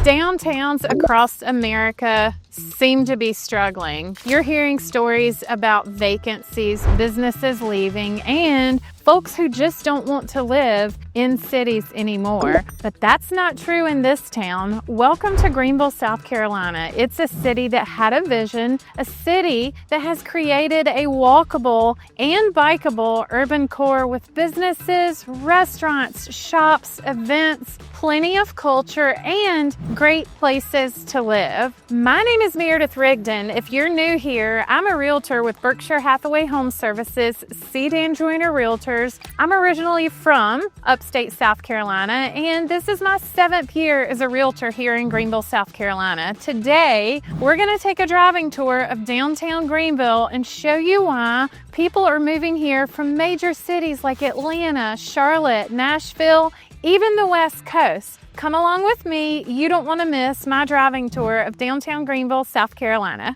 Downtowns across America seem to be struggling. You're hearing stories about vacancies, businesses leaving, and folks who just don't want to live in cities anymore. But that's not true in this town. Welcome to Greenville, South Carolina. It's a city that had a vision, a city that has created a walkable and bikeable urban core with businesses, restaurants, shops, events, plenty of culture, and great places to live. My name is Meredith Rigdon. If you're new here, I'm a realtor with Berkshire Hathaway Home Services, C and Joyner Realtors. I'm originally from upstate South Carolina, and this is my 7th year as a realtor here in Greenville, South Carolina. Today, we're going to take a driving tour of downtown Greenville and show you why people are moving here from major cities like Atlanta, Charlotte, Nashville, even the West Coast. Come along with me. You don't want to miss my driving tour of downtown Greenville, South Carolina.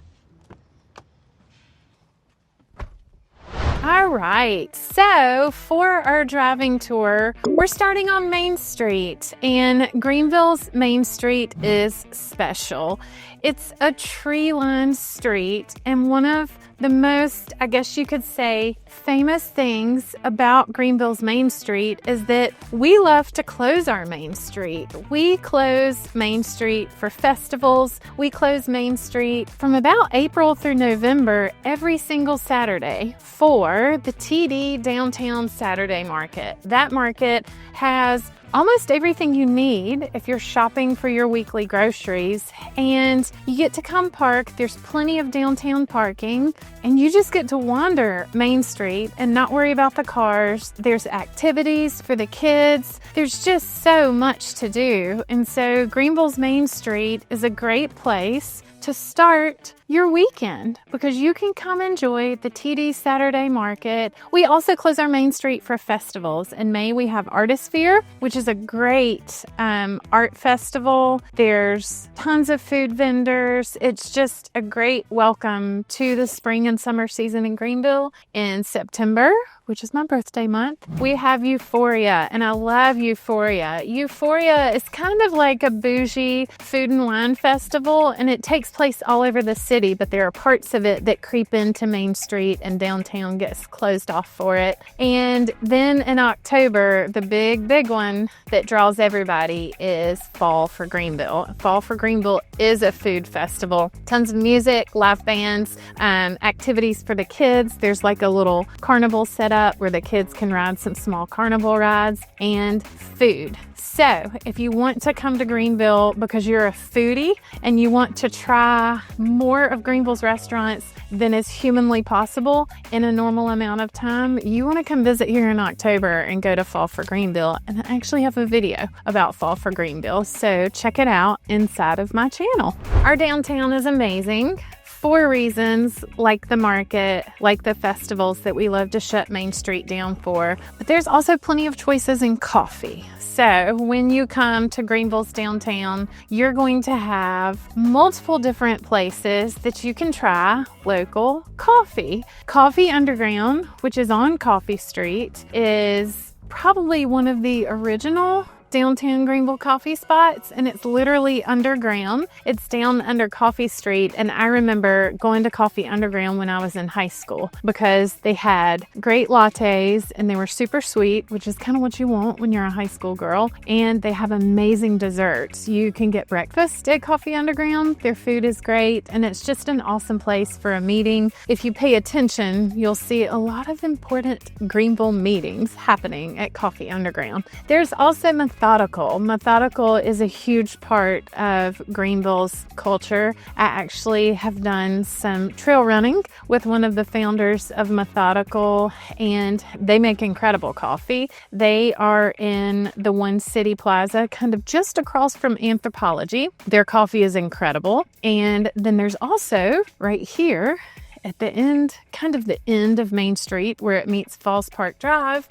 All right, so for our driving tour, we're starting on Main Street, and Greenville's Main Street is special. It's a tree-lined street, and one of the most, I guess you could say, famous things about Greenville's Main Street is that we love to close our Main Street. We close Main Street for festivals. We close Main Street from about April through November every single Saturday for the TD Downtown Saturday Market. That market has almost everything you need if you're shopping for your weekly groceries, and you get to come park. There's plenty of downtown parking, and you just get to wander Main Street and not worry about the cars. There's activities for the kids. There's just so much to do, and so Greenville's Main Street is a great place to start your weekend because you can come enjoy the TD Saturday Market. We also close our Main Street for festivals. In May, we have Artisphere, which is a great art festival. There's tons of food vendors. It's just a great welcome to the spring and summer season in Greenville. In September, which is my birthday month, we have Euphoria, and I love Euphoria. Euphoria is kind of like a bougie food and wine festival, and it takes place all over the city, but there are parts of it that creep into Main Street, and downtown gets closed off for it. And then in October, the big one that draws everybody is Fall for Greenville. Fall for Greenville is a food festival. Tons of music, live bands, activities for the kids. There's like a little carnival set up where the kids can ride some small carnival rides, and food. So if you want to come to Greenville because you're a foodie and you want to try more of Greenville's restaurants than is humanly possible in a normal amount of time, you want to come visit here in October and go to Fall for Greenville. And I actually have a video about Fall for Greenville, so check it out inside of my channel. Our downtown is amazing for reasons like the market, like the festivals that we love to shut Main Street down for, but there's also plenty of choices in coffee. So when you come to Greenville's downtown, you're going to have multiple different places that you can try local coffee. Coffee Underground, which is on Coffee Street, is probably one of the original downtown Greenville coffee spots, and it's literally underground. It's down under Coffee Street, and I remember going to Coffee Underground when I was in high school because they had great lattes and they were super sweet, which is kind of what you want when you're a high school girl, and they have amazing desserts. You can get breakfast at Coffee Underground. Their food is great, and it's just an awesome place for a meeting. If you pay attention, you'll see a lot of important Greenville meetings happening at Coffee Underground. There's also Methodical. Methodical is a huge part of Greenville's culture. I actually have done some trail running with one of the founders of Methodical, and they make incredible coffee. They are in the One City Plaza, kind of just across from Anthropology. Their coffee is incredible. And then there's also right here at the end, kind of the end of Main Street where it meets Falls Park Drive,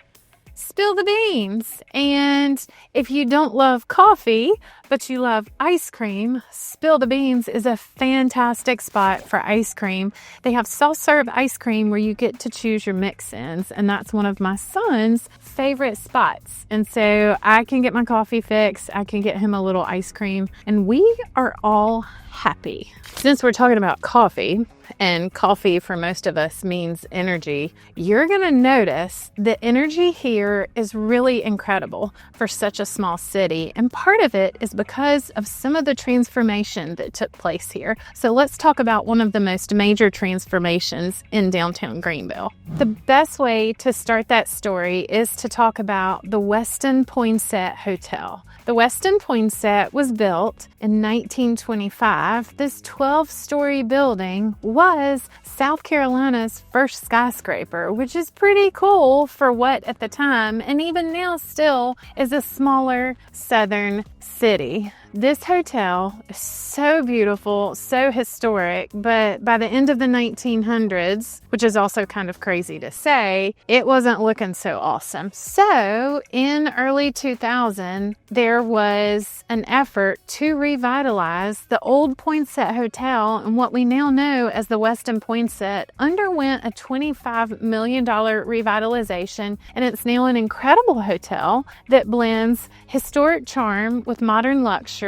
Spill the Beans. And if you don't love coffee, but you love ice cream, Spill the Beans is a fantastic spot for ice cream. They have self-serve ice cream where you get to choose your mix-ins, and that's one of my son's favorite spots. And so I can get my coffee fix, I can get him a little ice cream, and we are all happy. Since we're talking about coffee, and coffee for most of us means energy, you're going to notice the energy here is really incredible for such a small city. And part of it is because of some of the transformation that took place here. So let's talk about one of the most major transformations in downtown Greenville. The best way to start that story is to talk about the Westin Poinsett Hotel. The Westin Poinsett was built in 1925. This 12-story building was South Carolina's first skyscraper, which is pretty cool for what at the time, and even now still, is a smaller southern city. This hotel is so beautiful, so historic, but by the end of the 1900s, which is also kind of crazy to say, it wasn't looking so awesome. So in early 2000, there was an effort to revitalize the old Poinsett Hotel, and what we now know as the Westin Poinsett underwent a $25 million revitalization, and it's now an incredible hotel that blends historic charm with modern luxury.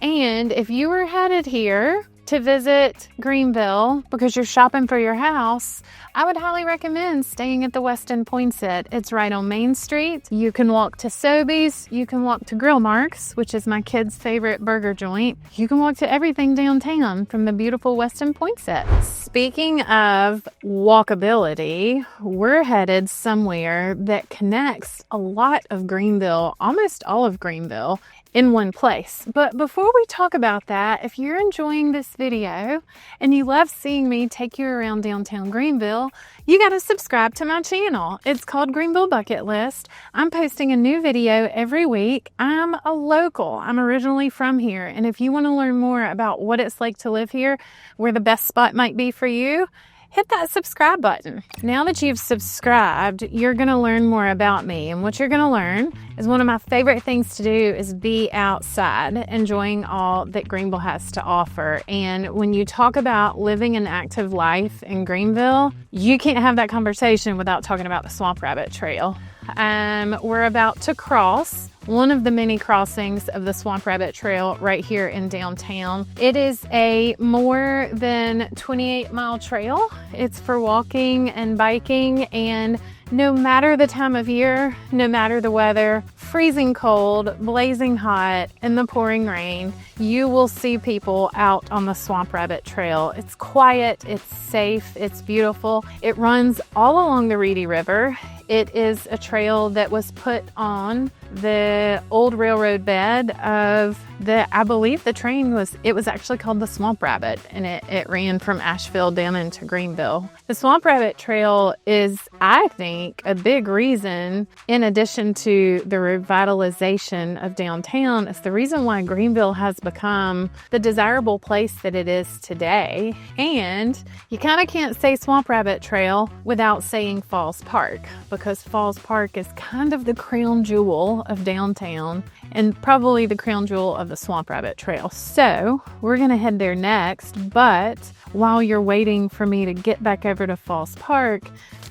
And if you were headed here to visit Greenville because you're shopping for your house, I would highly recommend staying at the Westin Poinsett. It's right on Main Street. You can walk to Sobeys. You can walk to Grill Marks, which is my kid's favorite burger joint. You can walk to everything downtown from the beautiful Westin Poinsett. Speaking of walkability, we're headed somewhere that connects a lot of Greenville, almost all of Greenville, in one place. But before we talk about that, if you're enjoying this video and you love seeing me take you around downtown Greenville, you got to subscribe to my channel. It's called Greenville Bucket List. I'm posting a new video every week. I'm a local. I'm originally from here. And if you want to learn more about what it's like to live here, where the best spot might be for you, hit that subscribe button. Now that you've subscribed, you're going to learn more about me. And what you're going to learn is one of my favorite things to do is be outside, enjoying all that Greenville has to offer. And when you talk about living an active life in Greenville, you can't have that conversation without talking about the Swamp Rabbit Trail. We're about to cross one of the many crossings of the Swamp Rabbit Trail right here in downtown. It is a more than 28-mile trail. It's for walking and biking, and no matter the time of year, no matter the weather, freezing cold, blazing hot, in the pouring rain, you will see people out on the Swamp Rabbit Trail. It's quiet, it's safe, it's beautiful. It runs all along the Reedy River. It is a trail that was put on the old railroad bed of I believe the train was actually called the Swamp Rabbit, and it ran from Asheville down into Greenville. The Swamp Rabbit Trail is, I think, a big reason, in addition to the revitalization of downtown, is the reason why Greenville has become the desirable place that it is today. And you kind of can't say Swamp Rabbit Trail without saying Falls Park, because Falls Park is kind of the crown jewel of downtown and probably the crown jewel of the Swamp Rabbit Trail. So we're going to head there next, but while you're waiting for me to get back over to Falls Park,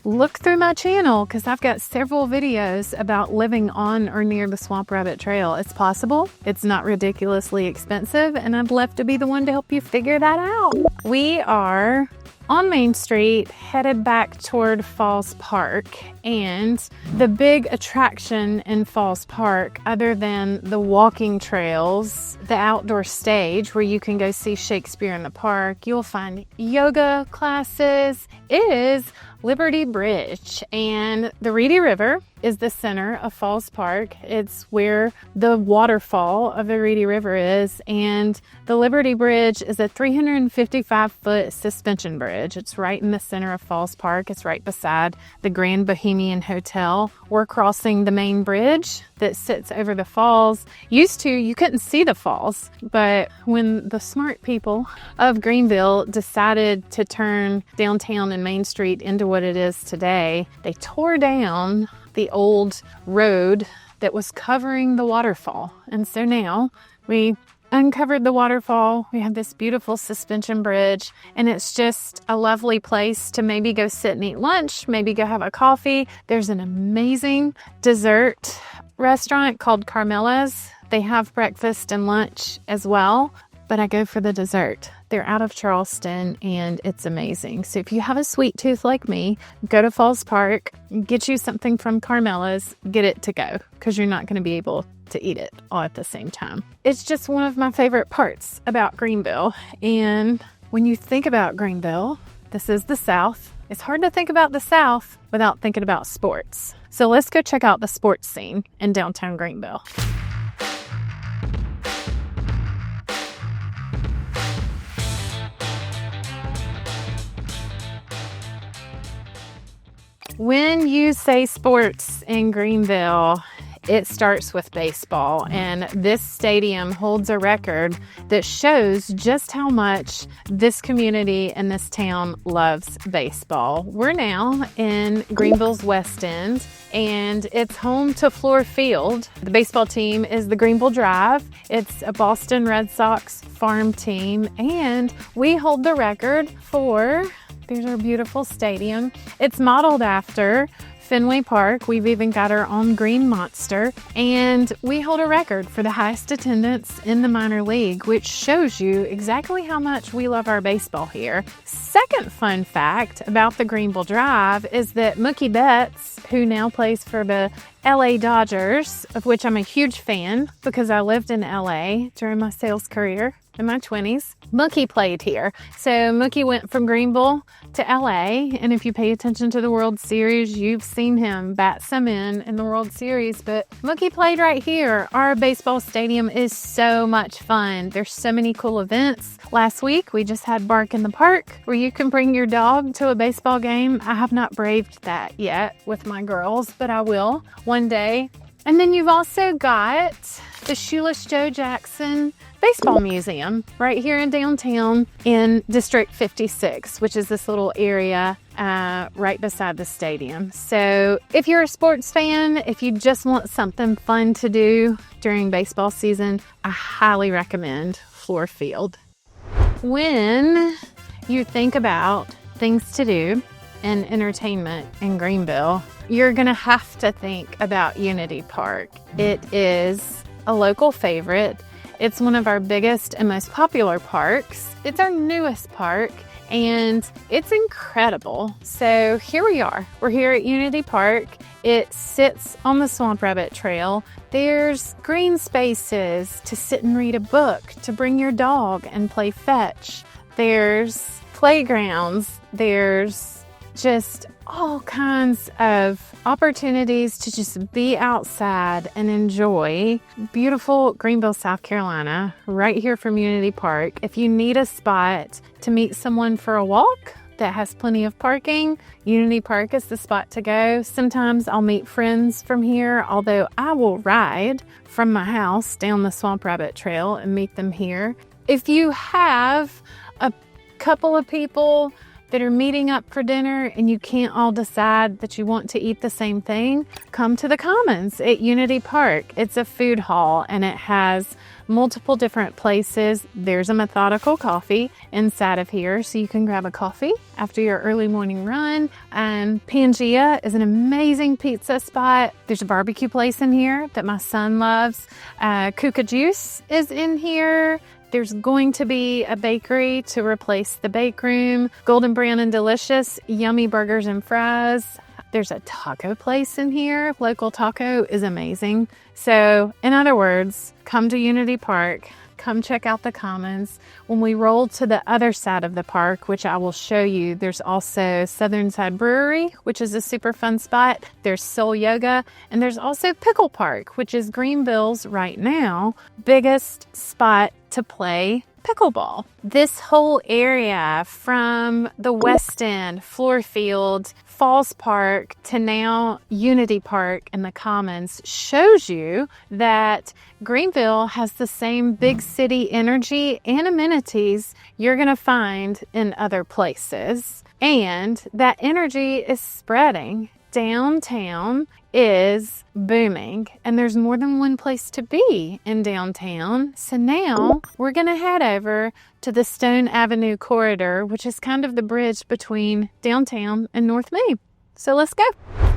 look through my channel because I've got several videos about living on or near the Swamp Rabbit Trail. It's possible, it's not ridiculously expensive, and I'd love to be the one to help you figure that out. We are on Main Street, headed back toward Falls Park, and the big attraction in Falls Park, other than the walking trails, the outdoor stage where you can go see Shakespeare in the park, you'll find yoga classes, is Liberty Bridge. And the Reedy River is the center of Falls Park. It's where the waterfall of the Reedy River is, and the Liberty Bridge is a 355-foot suspension bridge. It's right in the center of Falls Park. It's right beside the Grand Bohemian Hotel. We're crossing the main bridge that sits over the falls. You couldn't see the falls, but when the smart people of Greenville decided to turn downtown and Main Street into what it is today, they tore down the old road that was covering the waterfall. And so now We uncovered the waterfall. We have this beautiful suspension bridge, and it's just a lovely place to maybe go sit and eat lunch, maybe go have a coffee. There's an amazing dessert restaurant called Carmela's. They have breakfast and lunch as well, but I go for the dessert. They're out of Charleston, and it's amazing. So if you have a sweet tooth like me, go to Falls Park, get you something from Carmela's, get it to go, because you're not going to be able to eat it all at the same time. It's just one of my favorite parts about Greenville. And when you think about Greenville, this is the South. It's hard to think about the South without thinking about sports. So let's go check out the sports scene in downtown Greenville. When you say sports in Greenville, it starts with baseball, and this stadium holds a record that shows just how much this community and this town loves baseball. We're now in Greenville's West End, and it's home to Fluor Field. The baseball team is the Greenville Drive. It's a Boston Red Sox farm team, and we hold the record for... There's our beautiful stadium. It's modeled after Fenway Park. We've even got our own green monster, and we hold a record for the highest attendance in the minor league, which shows you exactly how much we love our baseball here. Second fun fact about the Greenville Drive is that Mookie Betts, who now plays for the LA Dodgers, of which I'm a huge fan because I lived in LA during my sales career in my 20s. Mookie played here. So Mookie went from Greenville to LA, and if you pay attention to the World Series, you've seen him bat some in the World Series, but Mookie played right here. Our baseball stadium is so much fun. There's so many cool events. Last week, we just had Bark in the Park, where you can bring your dog to a baseball game. I have not braved that yet with my girls, but I will one day. And then you've also got the Shoeless Joe Jackson Baseball Museum right here in downtown in District 56, which is this little area right beside the stadium. So if you're a sports fan, if you just want something fun to do during baseball season, I highly recommend Fluor Field. When you think about things to do and entertainment in Greenville, you're going to have to think about Unity Park. It is a local favorite. It's one of our biggest and most popular parks. It's our newest park, and it's incredible. So here we are. We're here at Unity Park. It sits on the Swamp Rabbit Trail. There's green spaces to sit and read a book, to bring your dog and play fetch. There's playgrounds. There's just all kinds of opportunities to just be outside and enjoy beautiful Greenville, South Carolina, right here from Unity Park. If you need a spot to meet someone for a walk that has plenty of parking, Unity Park is the spot to go. Sometimes I'll meet friends from here, although I will ride from my house down the Swamp Rabbit Trail and meet them here. If you have a couple of people that are meeting up for dinner and you can't all decide that you want to eat the same thing, come to the Commons at Unity Park. It's a food hall, and it has multiple different places. There's a Methodical Coffee inside of here, so you can grab a coffee after your early morning run. And Pangea is an amazing pizza spot. There's a barbecue place in here that my son loves. Kuka Juice is in here. There's going to be a bakery to replace the bake room. Golden Brown and Delicious, yummy burgers and fries. There's a taco place in here. Local taco is amazing. So, in other words, come to Unity Park. Come check out the Commons. When we roll to the other side of the park, which I will show you, there's also Southern Side Brewery, which is a super fun spot. There's Soul Yoga, and there's also Pickle Park, which is Greenville's right now biggest spot to play pickleball. This whole area from the Westin, Fluor Field, Falls Park to now Unity Park and the Commons shows you that Greenville has the same big city energy and amenities you're going to find in other places. And that energy is spreading. Downtown is booming, and there's more than one place to be in downtown. So now we're going to head over to the Stone Avenue corridor, which is kind of the bridge between downtown and North Main. So let's go.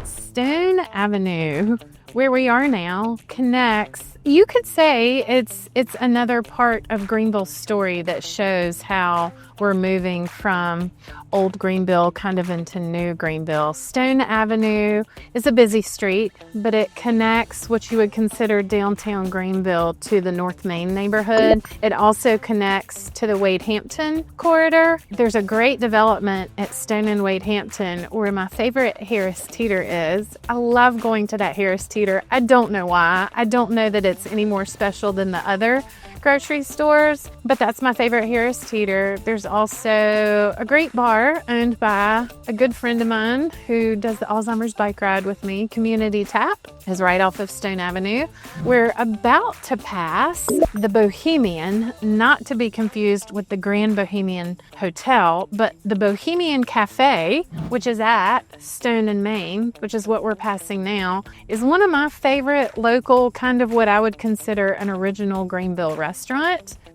Stone Avenue, where we are now, connects. You could say it's another part of Greenville's story that shows how we're moving from old Greenville kind of into new Greenville. Stone Avenue is a busy street, but it connects what you would consider downtown Greenville to the North Main neighborhood. It also connects to the Wade Hampton corridor. There's a great development at Stone and Wade Hampton where my favorite Harris Teeter is. I love going to that Harris Teeter. I don't know why. I don't know that it's any more special than the other grocery stores, but that's my favorite Harris Teeter. There's also a great bar owned by a good friend of mine who does the Alzheimer's bike ride with me. Community Tap is right off of Stone Avenue. We're about to pass the Bohemian, not to be confused with the Grand Bohemian Hotel, but the Bohemian Cafe, which is at Stone and Main, which is what we're passing now, is one of my favorite local, kind of what I would consider an original Greenville restaurant.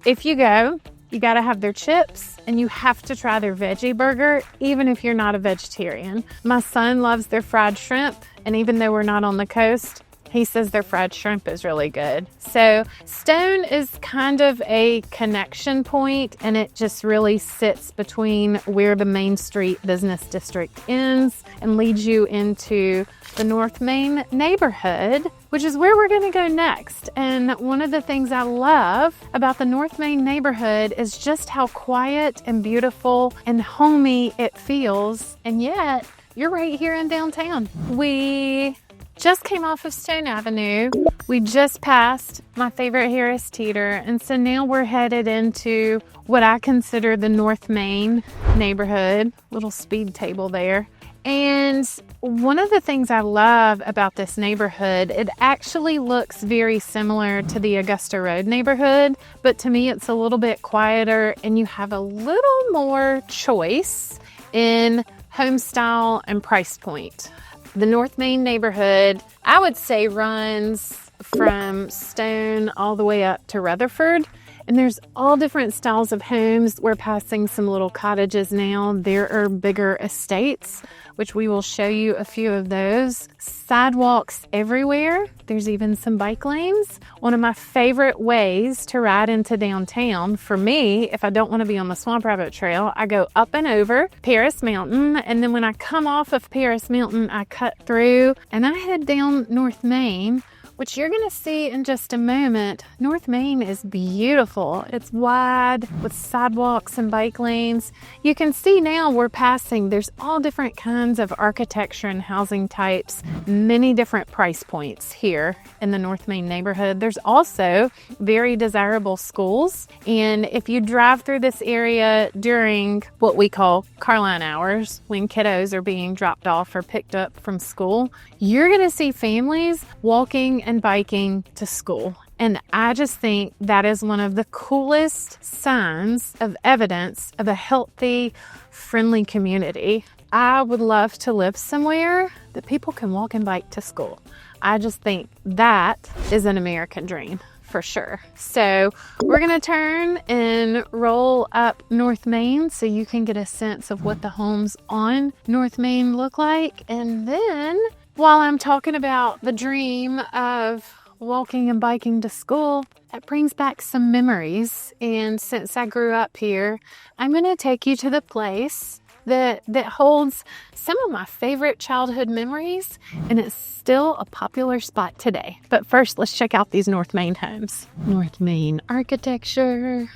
If you go, you got to have their chips and you have to try their veggie burger, even if you're not a vegetarian. My son loves their fried shrimp, and even though we're not on the coast, he says their fried shrimp is really good. So Stone is kind of a connection point, and it just really sits between where the Main Street business district ends and leads you into the North Main neighborhood, which is where we're going to go next. And one of the things I love about the North Main neighborhood is just how quiet and beautiful and homey it feels. And yet, you're right here in downtown. We just came off of Stone Avenue. We just passed my favorite Harris Teeter. And so now we're headed into what I consider the North Main neighborhood. Little speed table there. And one of the things I love about this neighborhood, it actually looks very similar to the Augusta Road neighborhood, but to me it's a little bit quieter and you have a little more choice in home style and price point. The North Main neighborhood, I would say, runs from Stone all the way up to Rutherford. And there's all different styles of homes. We're passing some little cottages now. There are bigger estates, which we will show you a few of those. Sidewalks everywhere. There's even some bike lanes. One of my favorite ways to ride into downtown, for me, if I don't want to be on the Swamp Rabbit Trail, I go up and over Paris Mountain. And then when I come off of Paris Mountain, I cut through and I head down North Main, which you're going to see in just a moment. North Main is beautiful. It's wide with sidewalks and bike lanes. You can see now we're passing, there's all different kinds of architecture and housing types, many different price points here in the North Main neighborhood. There's also very desirable schools. And if you drive through this area during what we call Carline hours, when kiddos are being dropped off or picked up from school, you're going to see families walking and biking to school. And I just think that is one of the coolest signs of evidence of a healthy, friendly community. I would love to live somewhere that people can walk and bike to school. I just think that is an American dream for sure. So we're going to turn and roll up North Main so you can get a sense of what the homes on North Main look like. And then while I'm talking about the dream of walking and biking to school, that brings back some memories. And since I grew up here, I'm going to take you to the place that holds some of my favorite childhood memories, and it's still a popular spot today. But first, let's check out these North Main homes. North Main architecture,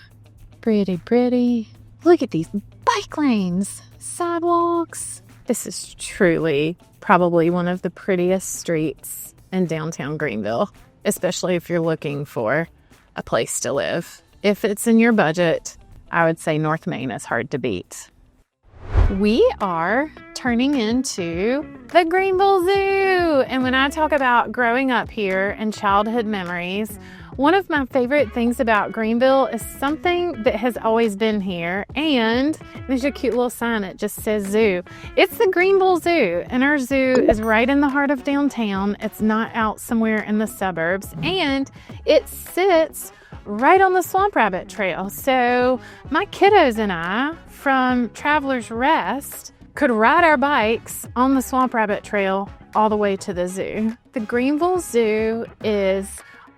pretty, pretty. Look at these bike lanes, sidewalks. This is truly probably one of the prettiest streets in downtown Greenville, especially if you're looking for a place to live. If it's in your budget, I would say North Main is hard to beat. We are turning into the Greenville Zoo. And when I talk about growing up here and childhood memories, One of my favorite things about Greenville is something that has always been here, and there's a cute little sign that just says zoo. It's the Greenville Zoo, and our zoo is right in the heart of downtown. It's not out somewhere in the suburbs, and it sits right on the Swamp Rabbit Trail. So my kiddos and I, from Travelers Rest, could ride our bikes on the Swamp Rabbit Trail all the way to the zoo. The Greenville Zoo is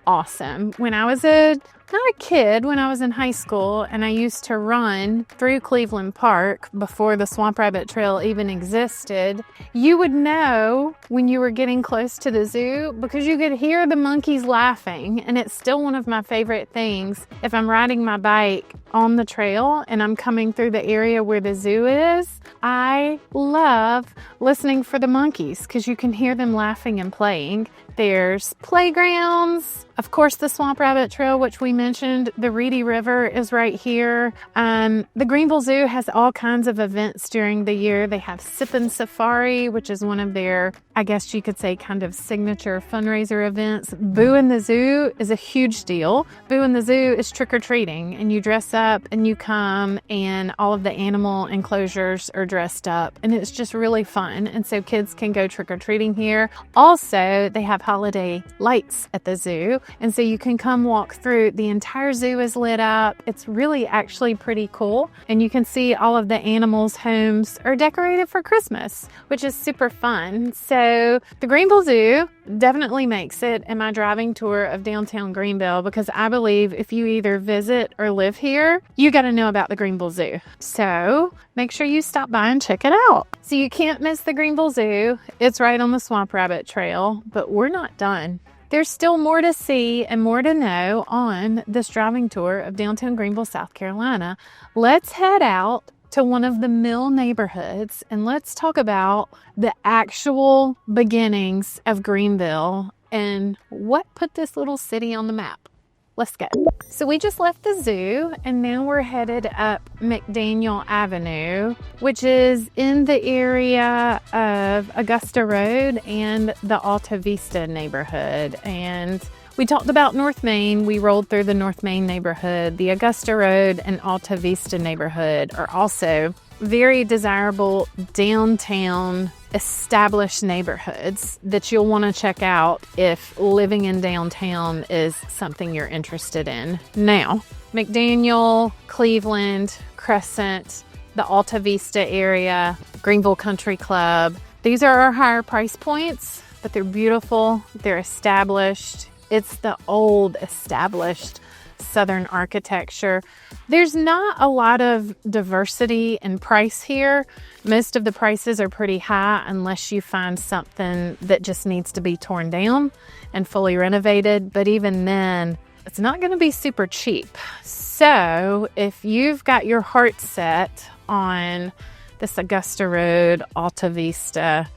awesome. When I was not a kid, when I was in high school, and I used to run through Cleveland Park before the Swamp Rabbit Trail even existed, you would know when you were getting close to the zoo because you could hear the monkeys laughing. And it's still one of my favorite things. If I'm riding my bike on the trail and I'm coming through the area where the zoo is, I love listening for the monkeys because you can hear them laughing and playing. There's playgrounds. Of course, the Swamp Rabbit Trail, which we mentioned, the Reedy River is right here. The Greenville Zoo has all kinds of events during the year. They have Sippin' Safari, which is one of their, I guess you could say, kind of signature fundraiser events. Boo in the Zoo is a huge deal. Boo in the Zoo is trick-or-treating, and you dress up and you come, and all of the animal enclosures are dressed up, and it's just really fun. And so kids can go trick-or-treating here. Also, they have holiday lights at the zoo, and so you can come walk through. The entire zoo is lit up. It's really actually pretty cool, and you can see all of the animals' homes are decorated for Christmas, which is super fun. So the Greenville Zoo definitely makes it in my driving tour of downtown Greenville because I believe if you either visit or live here, you got to know about the Greenville Zoo. So make sure you stop by and check it out. So you can't miss the Greenville Zoo. It's right on the Swamp Rabbit Trail, but we're not done. There's still more to see and more to know on this driving tour of downtown Greenville, South Carolina. Let's head out to one of the mill neighborhoods and let's talk about the actual beginnings of Greenville and what put this little city on the map. Let's go. So we just left the zoo and now we're headed up McDaniel Avenue, which is in the area of Augusta Road and the Alta Vista neighborhood. And we talked about North Main. We rolled through the North Main neighborhood. The Augusta Road and Alta Vista neighborhood are also very desirable downtown established neighborhoods that you'll want to check out if living in downtown is something you're interested in. Now, McDaniel, Cleveland, Crescent, the Alta Vista area, Greenville Country Club. These are our higher price points, but they're beautiful. They're established. It's the old established Southern architecture. There's not a lot of diversity in price here. Most of the prices are pretty high unless you find something that just needs to be torn down and fully renovated. But even then, it's not going to be super cheap. So if you've got your heart set on this Augusta Road, Alta Vista,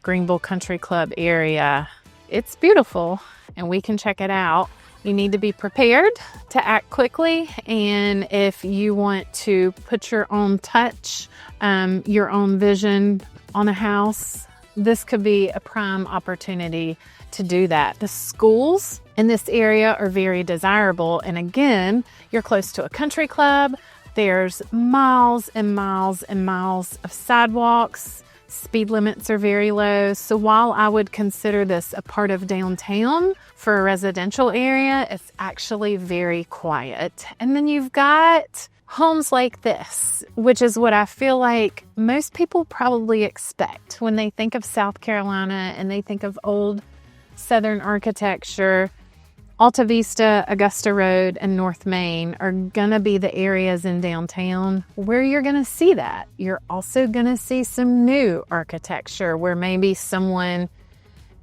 Greenville Country Club area, it's beautiful and we can check it out. You need to be prepared to act quickly, and if you want to put your own touch, your own vision on a house, this could be a prime opportunity to do that. The schools in this area are very desirable, and again, you're close to a country club. There's miles and miles and miles of sidewalks. Speed limits are very low. So while I would consider this a part of downtown for a residential area, it's actually very quiet. And then you've got homes like this, which is what I feel like most people probably expect when they think of South Carolina and they think of old Southern architecture. Alta Vista, Augusta Road, and North Main are gonna be the areas in downtown where you're gonna see that. You're also gonna see some new architecture where maybe someone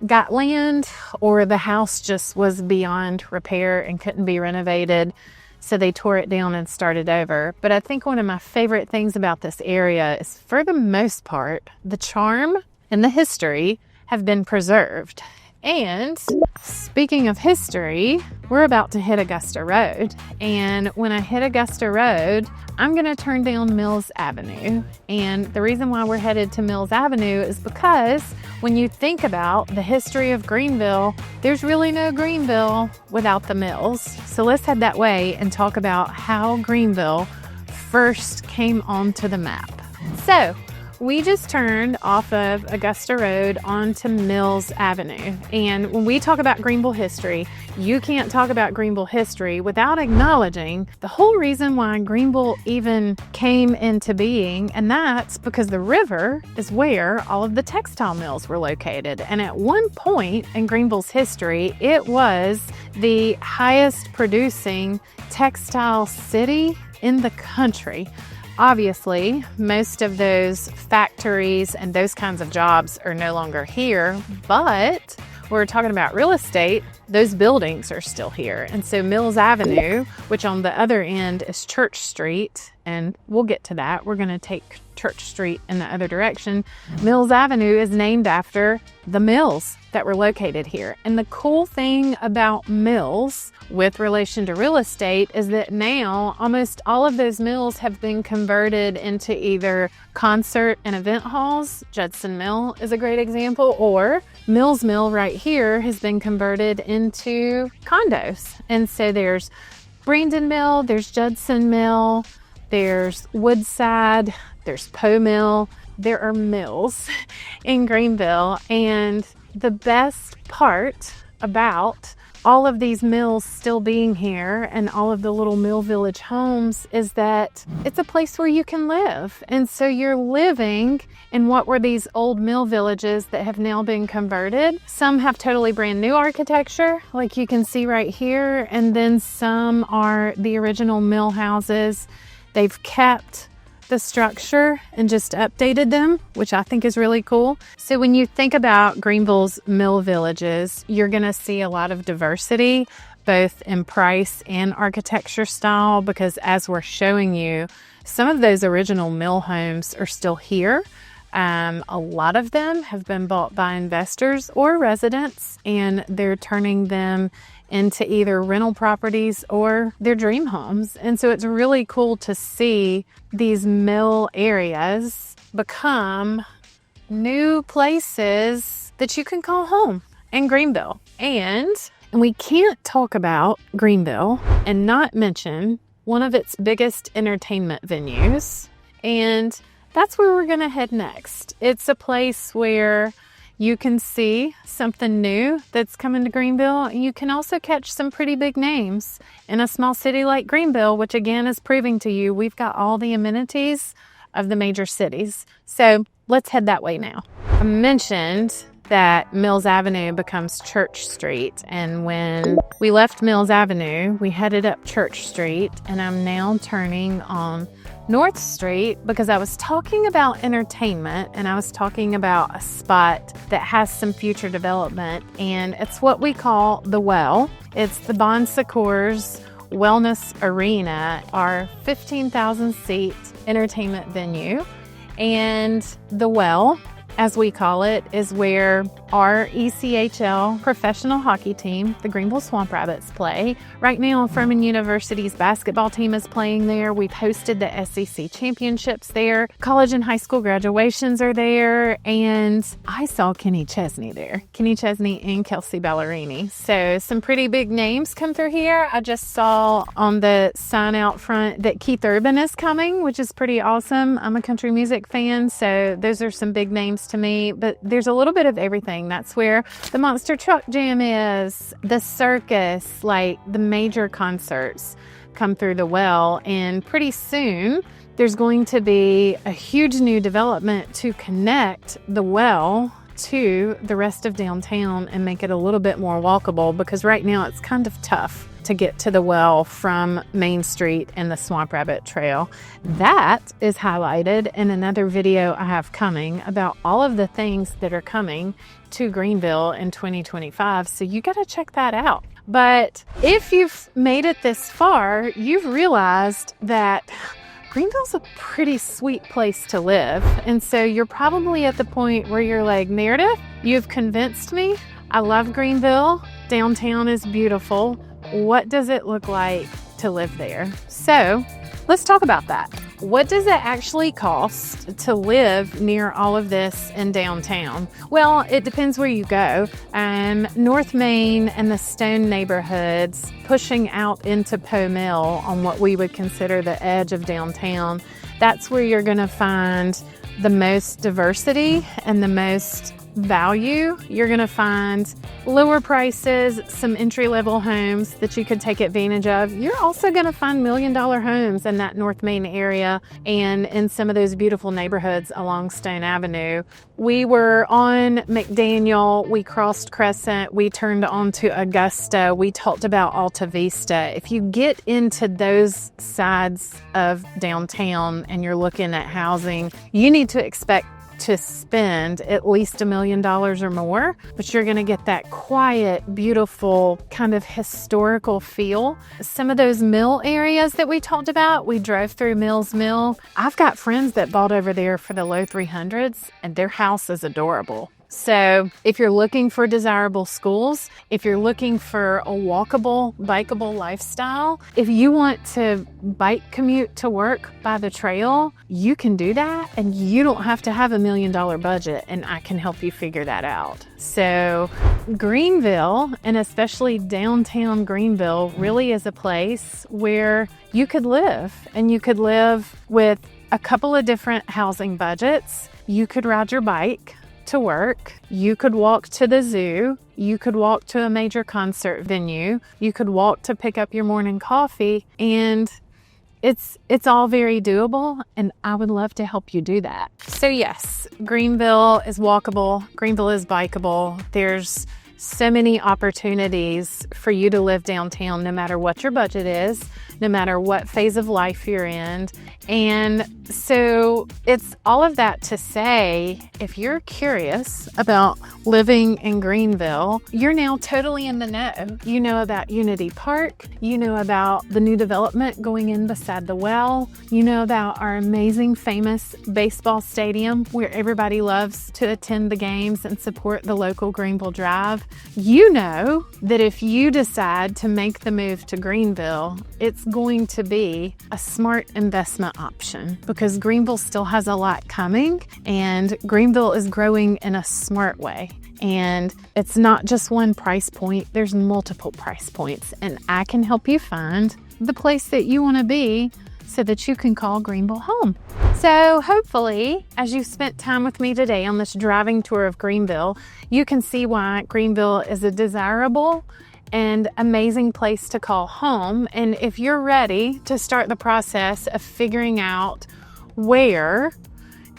got land or the house just was beyond repair and couldn't be renovated, so they tore it down and started over. But I think one of my favorite things about this area is, for the most part, the charm and the history have been preserved. And speaking of history, we're about to hit Augusta Road. And when I hit Augusta Road, I'm gonna turn down Mills Avenue. And the reason why we're headed to Mills Avenue is because when you think about the history of Greenville, there's really no Greenville without the mills. So let's head that way and talk about how Greenville first came onto the map. So we just turned off of Augusta Road onto Mills Avenue. And when we talk about Greenville history, you can't talk about Greenville history without acknowledging the whole reason why Greenville even came into being. And that's because the river is where all of the textile mills were located. And at one point in Greenville's history, it was the highest producing textile city in the country. Obviously, most of those factories and those kinds of jobs are no longer here, but we're talking about real estate, those buildings are still here. And so Mills Avenue, which on the other end is Church Street, and we'll get to that. We're going to take Church Street in the other direction. Mills Avenue is named after the mills that were located here. And the cool thing about mills with relation to real estate is that now almost all of those mills have been converted into either concert and event halls. Judson Mill is a great example, or Mills Mill right here has been converted into condos. And so there's Brandon Mill, there's Judson Mill, there's Woodside, there's Poe Mill. There are mills in Greenville, and the best part about all of these mills still being here and all of the little mill village homes is that it's a place where you can live. And so you're living in what were these old mill villages that have now been converted. Some have totally brand new architecture, like you can see right here, and then some are the original mill houses. They've kept the structure and just updated them, which I think is really cool. So when you think about Greenville's mill villages, you're going to see a lot of diversity, both in price and architecture style, because as we're showing you, some of those original mill homes are still here. A lot of them have been bought by investors or residents, and they're turning them into either rental properties or their dream homes. And so it's really cool to see these mill areas become new places that you can call home in Greenville. And we can't talk about Greenville and not mention one of its biggest entertainment venues. And that's where we're going to head next. It's a place where you can see something new that's coming to Greenville. You can also catch some pretty big names in a small city like Greenville, which again is proving to you we've got all the amenities of the major cities. So let's head that way now. I mentioned that Mills Avenue becomes Church Street, and when we left Mills Avenue, we headed up Church Street, and I'm now turning on North Street because I was talking about entertainment and I was talking about a spot that has some future development, and it's what we call the Well. It's the Bon Secours Wellness Arena, our 15,000 seat entertainment venue. And the Well, as we call it, is where our ECHL professional hockey team, the Greenville Swamp Rabbits, play. Right now, Furman University's basketball team is playing there. We've hosted the SEC championships there. College and high school graduations are there. And I saw Kenny Chesney there. Kenny Chesney and Kelsey Ballerini. So some pretty big names come through here. I just saw on the sign out front that Keith Urban is coming, which is pretty awesome. I'm a country music fan, so those are some big names to me. But there's a little bit of everything. That's where the Monster Truck Jam is, the circus, like the major concerts come through the Well. And pretty soon there's going to be a huge new development to connect the Well to the rest of downtown and make it a little bit more walkable, because right now it's kind of tough to get to the Well from Main Street and the Swamp Rabbit Trail. That is highlighted in another video I have coming about all of the things that are coming to Greenville in 2025. So you got to check that out. But if you've made it this far, you've realized that Greenville's a pretty sweet place to live. And so you're probably at the point where you're like, Meredith, you've convinced me. I love Greenville. Downtown is beautiful. What does it look like to live there? So let's talk about that. What does it actually cost to live near all of this in downtown? Well, it depends where you go. North Main and the Stone neighborhoods, pushing out into Poe Mill on what we would consider the edge of downtown, that's where you're going to find the most diversity and the most value. You're going to find lower prices, some entry-level homes that you could take advantage of. You're also going to find million-dollar homes in that North Main area and in some of those beautiful neighborhoods along Stone Avenue. We were on McDaniel, we crossed Crescent, we turned onto Augusta, we talked about Alta Vista. If you get into those sides of downtown and you're looking at housing, you need to expect to spend at least $1 million or more, but you're going to get that quiet, beautiful, kind of historical feel. Some of those mill areas that we talked about, we drove through Mills Mill. I've got friends that bought over there for the low 300s, and their house is adorable. So if you're looking for desirable schools, if you're looking for a walkable, bikeable lifestyle, if you want to bike commute to work by the trail, you can do that, and you don't have to have $1 million budget, and I can help you figure that out. So Greenville, and especially downtown Greenville, really is a place where you could live, and you could live with a couple of different housing budgets. You could ride your bike to work, you could walk to the zoo, you could walk to a major concert venue, you could walk to pick up your morning coffee, and it's all very doable, and I would love to help you do that. So yes, Greenville is walkable, Greenville is bikeable. There's so many opportunities for you to live downtown, no matter what your budget is, no matter what phase of life you're in. And so it's all of that to say, if you're curious about living in Greenville, you're now totally in the know. You know about Unity Park, you know about the new development going in beside the well, you know about our amazing, famous baseball stadium where everybody loves to attend the games and support the local Greenville Drive. You know that if you decide to make the move to Greenville, it's going to be a smart investment option, because Greenville still has a lot coming, and Greenville is growing in a smart way. And it's not just one price point, there's multiple price points, and I can help you find the place that you want to be so that you can call Greenville home. So hopefully, as you've spent time with me today on this driving tour of Greenville, you can see why Greenville is a desirable and amazing place to call home. And if you're ready to start the process of figuring out where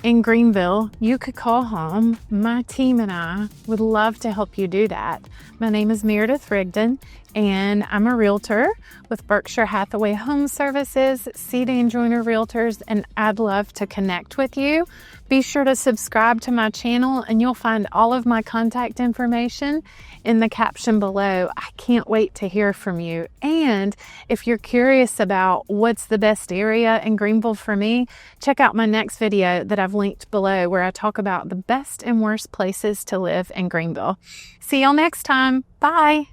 in Greenville you could call home, my team and I would love to help you do that. My name is Meredith Rigdon, and I'm a realtor with Berkshire Hathaway Home Services, C and Joyner Realtors, and I'd love to connect with you. Be sure to subscribe to my channel, and you'll find all of my contact information in the caption below. I can't wait to hear from you. And if you're curious about what's the best area in Greenville for me, check out my next video that I've linked below, where I talk about the best and worst places to live in Greenville. See y'all next time. Bye.